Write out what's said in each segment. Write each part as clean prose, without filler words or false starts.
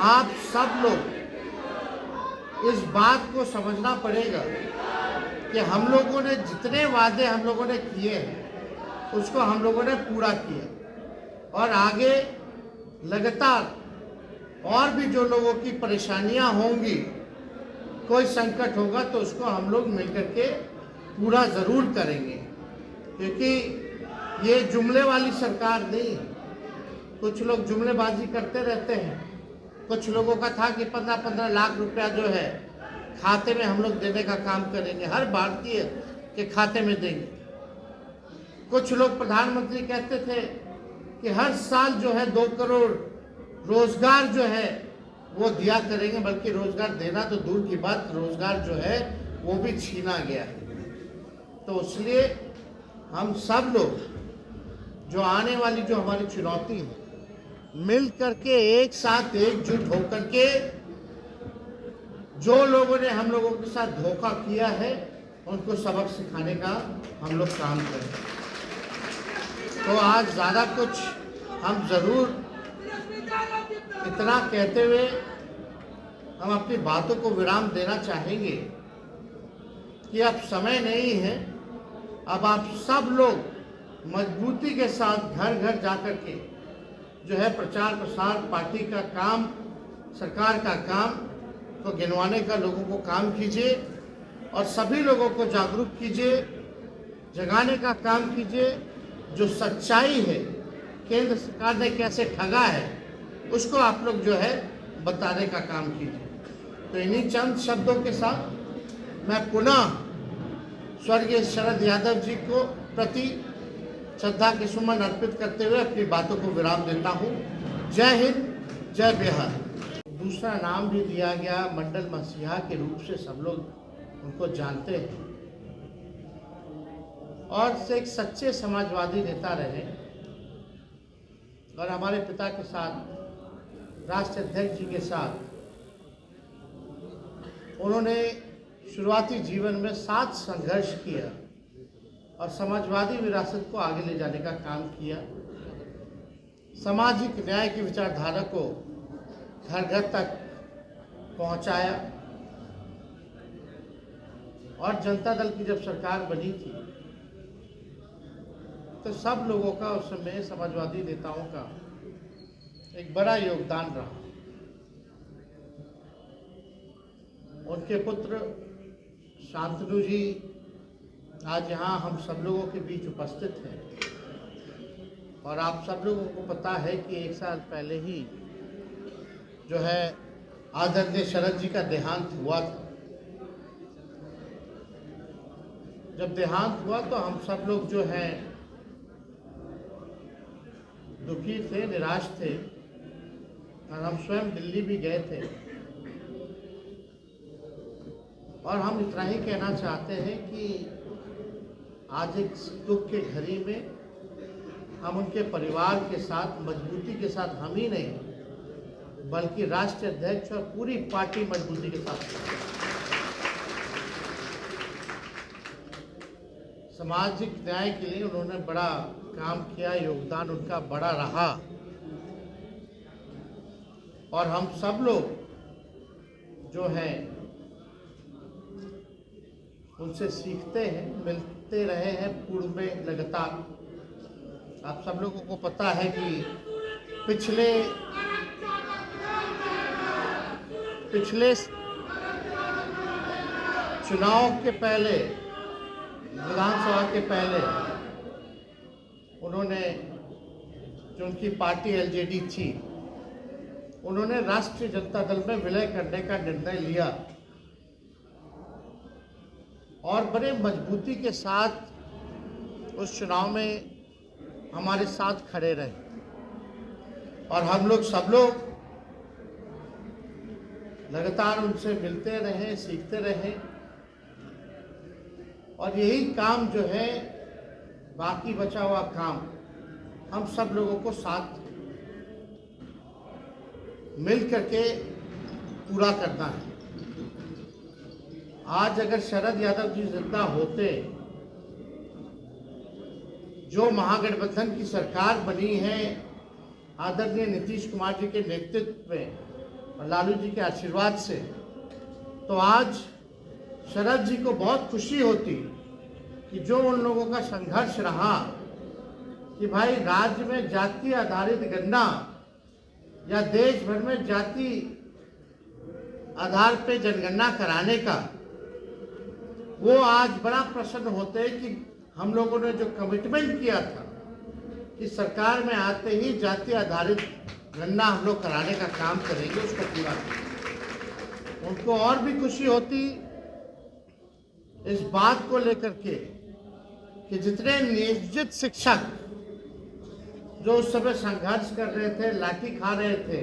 आप सब लोग इस बात को समझना पड़ेगा कि हम लोगों ने जितने वादे हम लोगों ने किए हैं उसको हम लोगों ने पूरा किया और आगे लगातार और भी जो लोगों की परेशानियां होंगी, कोई संकट होगा तो उसको हम लोग मिलकर के पूरा ज़रूर करेंगे, क्योंकि ये जुमले वाली सरकार नहीं है। कुछ लोग जुमलेबाजी करते रहते हैं। कुछ लोगों का था कि 15-15 लाख रुपया जो है खाते में हम लोग देने का काम करेंगे, हर भारतीय के खाते में देंगे। कुछ लोग प्रधानमंत्री कहते थे कि हर साल जो है 2 करोड़ रोजगार जो है वो दिया करेंगे, बल्कि रोजगार देना तो दूर की बात, रोजगार जो है वो भी छीना गया है। तो इसलिए हम सब लोग जो आने वाली जो हमारी चुनौती है, मिल करके एक साथ एकजुट होकर के जो लोगों ने हम लोगों के साथ धोखा किया है उनको सबक सिखाने का हम लोग काम करें। तो आज ज़्यादा कुछ हम ज़रूर इतना कहते हुए हम अपनी बातों को विराम देना चाहेंगे कि अब समय नहीं है। अब आप सब लोग मजबूती के साथ घर घर जाकर के जो है प्रचार प्रसार, पार्टी का काम, सरकार का काम को गिनवाने का लोगों को काम कीजिए और सभी लोगों को जागरूक कीजिए, जगाने का काम कीजिए। जो सच्चाई है, केंद्र सरकार ने कैसे ठगा है, उसको आप लोग जो है बताने का काम कीजिए। तो इन्हीं चंद शब्दों के साथ मैं पुनः स्वर्गीय शरद यादव जी को प्रति श्रद्धा के सुमन अर्पित करते हुए अपनी बातों को विराम देता हूँ। जय हिंद, जय बिहार। दूसरा नाम भी दिया गया, मंडल मसीहा के रूप से सब लोग उनको जानते हैं और से एक सच्चे समाजवादी नेता रहे और हमारे पिता के साथ, राष्ट्रीय अध्यक्ष जी के साथ उन्होंने शुरुआती जीवन में 7 संघर्ष किया और समाजवादी विरासत को आगे ले जाने का काम किया। सामाजिक न्याय की विचारधारा को घर घर तक पहुंचाया और जनता दल की जब सरकार बनी थी तो सब लोगों का उस समय, समाजवादी नेताओं का एक बड़ा योगदान रहा। उनके पुत्र शांतनु जी आज यहाँ हम सब लोगों के बीच उपस्थित हैं और आप सब लोगों को पता है कि 1 साल पहले ही जो है आदरणीय शरद जी का देहांत हुआ था। जब देहांत हुआ तो हम सब लोग जो हैं दुखी थे, निराश थे और हम स्वयं दिल्ली भी गए थे। और हम इतना ही कहना चाहते हैं कि आज एक दुख के घड़ी में हम उनके परिवार के साथ मजबूती के साथ, हम ही नहीं बल्कि राष्ट्रीय अध्यक्ष और पूरी पार्टी मजबूती के साथ, सामाजिक न्याय के लिए उन्होंने बड़ा काम किया, योगदान उनका बड़ा रहा और हम सब लोग जो हैं उनसे सीखते हैं, मिलते रहे हैं पूर्व में लगातार। आप सब लोगों को पता है कि पिछले चुनाव के पहले, विधानसभा के पहले उन्होंने, जो उनकी पार्टी एलजेडी थी, उन्होंने राष्ट्रीय जनता दल में विलय करने का निर्णय लिया और बड़े मजबूती के साथ उस चुनाव में हमारे साथ खड़े रहे और हम लोग सब लोग लगातार उनसे मिलते रहे, सीखते रहे और यही काम जो है, बाकी बचा हुआ काम हम सब लोगों को साथ मिल करके पूरा करना है। आज अगर शरद यादव जी जिंदा होते, जो महागठबंधन की सरकार बनी है आदरणीय नीतीश कुमार जी के नेतृत्व में, और लालू जी के आशीर्वाद से, तो आज शरद जी को बहुत खुशी होती कि जो उन लोगों का संघर्ष रहा कि भाई राज्य में जाति आधारित गणना या देश भर में जाति आधार पे जनगणना कराने का, वो आज बड़ा प्रसन्न होते हैं कि हम लोगों ने जो कमिटमेंट किया था कि सरकार में आते ही जाति आधारित गणना हम लोग कराने का काम करेंगे, उसको पूरा करेंगे। उनको और भी खुशी होती इस बात को लेकर के कि जितने नियोजित शिक्षक जो उस समय संघर्ष कर रहे थे, लाठी खा रहे थे,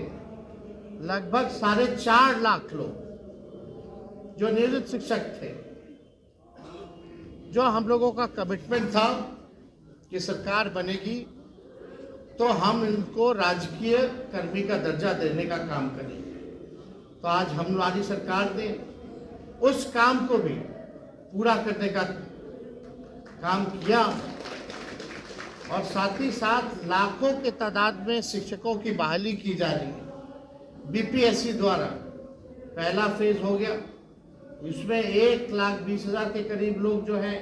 लगभग 4.5 लाख लोग जो नियोजित शिक्षक थे, जो हम लोगों का कमिटमेंट था कि सरकार बनेगी तो हम इनको राजकीय कर्मी का दर्जा देने का काम करेंगे। तो आज हमारी सरकार ने उस काम को भी पूरा करने का काम किया और साथ ही साथ लाखों के तादाद में शिक्षकों की बहाली की जा रही है। बीपीएससी द्वारा पहला फेज हो गया, इसमें 1,20,000 के करीब लोग जो हैं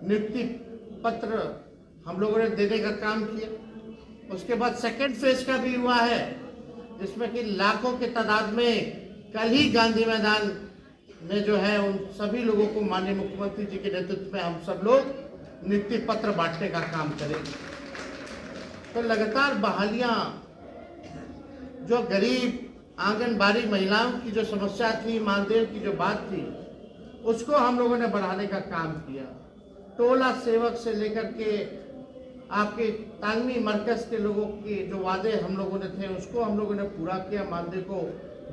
नियुक्ति पत्र हम लोगों ने देने का काम किया। उसके बाद सेकेंड फेज का भी हुआ है, जिसमें कि लाखों के तादाद में कल ही गांधी मैदान में जो है उन सभी लोगों को माननीय मुख्यमंत्री जी के नेतृत्व में हम सब लोग नियुक्ति पत्र बांटने का काम करेंगे। तो लगातार बहालियां, जो गरीब आंगनबाड़ी महिलाओं की जो समस्या थी, मानदेय की जो बात थी, उसको हम लोगों ने बढ़ाने का काम किया। टोला सेवक से लेकर के आपके तांगनी मरकज के लोगों के जो वादे हम लोगों ने थे, उसको हम लोगों ने पूरा किया, मानदेय को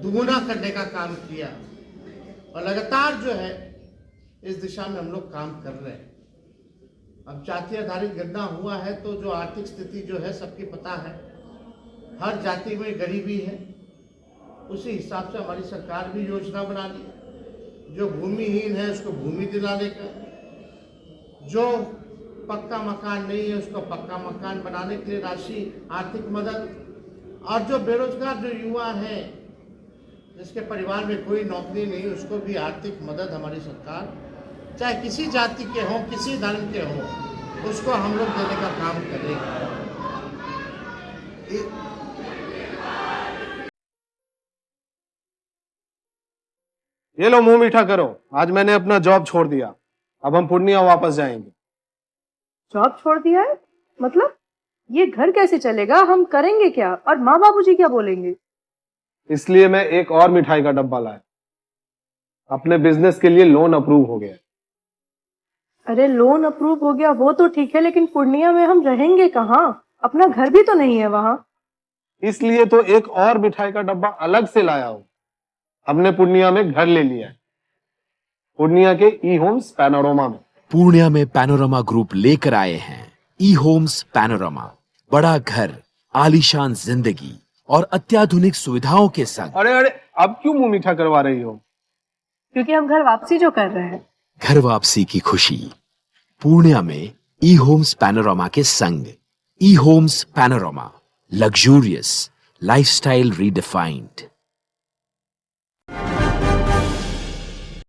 दुगुना करने का काम किया और लगातार जो है इस दिशा में हम लोग काम कर रहे हैं। अब जाति आधारित गणना हुआ है तो जो आर्थिक स्थिति जो है सबकी पता है, हर जाति में गरीबी है, उसी हिसाब से हमारी सरकार भी योजना बना ली। जो भूमिहीन है उसको भूमि दिलाने का, जो पक्का मकान नहीं है उसको पक्का मकान बनाने के लिए राशि, आर्थिक मदद, और जो बेरोजगार जो युवा है जिसके परिवार में कोई नौकरी नहीं, उसको भी आर्थिक मदद हमारी सरकार, चाहे किसी जाति के हों, किसी धर्म के हों, उसको हम लोग देने का काम करेंगे। ये लो मुंह मीठा करो, आज मैंने अपना जॉब छोड़ दिया, अब हम पूर्णिया वापस जाएंगे। जॉब छोड़ दिया है? मतलब ये घर कैसे चलेगा? हम करेंगे क्या? और माँ बाबूजी क्या बोलेंगे? इसलिए मैं एक और मिठाई का डब्बा लाया। अपने बिजनेस के लिए लोन अप्रूव हो गया। अरे लोन अप्रूव हो गया वो तो ठीक है, लेकिन पूर्णिया में हम रहेंगे कहाँ? अपना घर भी तो नहीं है वहाँ। इसलिए तो एक और मिठाई का डब्बा अलग से लाया हूँ। हमने पूर्णिया में घर ले लिया है, पूर्णिया के ई होम्स पैनोरमा में। पूर्णिया में पैनोरमा ग्रुप लेकर आए हैं ई होम्स पैनोरमा। बड़ा घर, आलीशान जिंदगी और अत्याधुनिक सुविधाओं के संग। अरे अरे, अब क्यों मुंह मीठा करवा रही हो? क्योंकि हम घर वापसी जो कर रहे हैं। घर वापसी की खुशी पूर्णिया में ई होम्स पैनोरमा के संग। E Homes Panorama, luxurious lifestyle redefined.